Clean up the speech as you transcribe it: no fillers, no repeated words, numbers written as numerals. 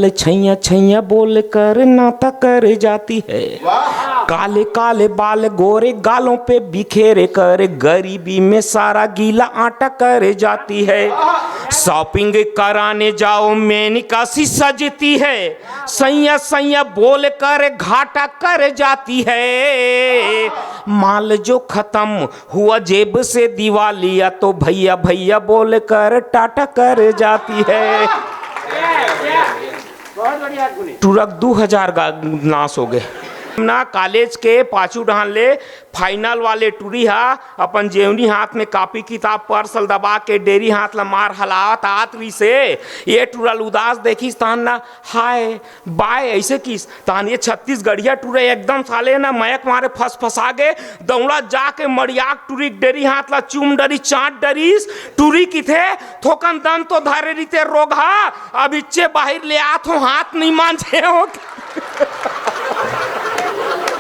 चल छैया छैया बोल कर नाता कर जाती है। काले काले बाल गोरे गालों पे बिखेरे कर गरीबी में सारा गीला आटा कर जाती है। शॉपिंग कराने जाओ मेनिका सी सजती है, सैया सैया बोल कर घाटा कर जाती है। माल जो खत्म हुआ जेब से दिवालिया तो भैया भैया बोल कर टाटा कर जाती है। ट्रक 2000 नाश हो गए ना। कॉलेज के पाछू डहान ले फाइनल वाले टूरी हा अपन जेवनी हाथ में कॉपी किताब पर्सल दबा के डेरी हाथ ला मार हलावत आतरी से ये टूरल उदास देखिस तहन ना हाय बाय ऐसे किस तहन ये छत्तीसगढ़िया टूरे एकदम साले ना मयक मारे फंस फंसा गे दौड़ा जाके मड़ियाक टूरी डेरी हाथ ला चूम डरी चाट डरीस टूरी की थे थोकन दन तो धारे रीते रोग हा अब इच्चे बाहर ले आत हो हाथ नहीं मान जे हो।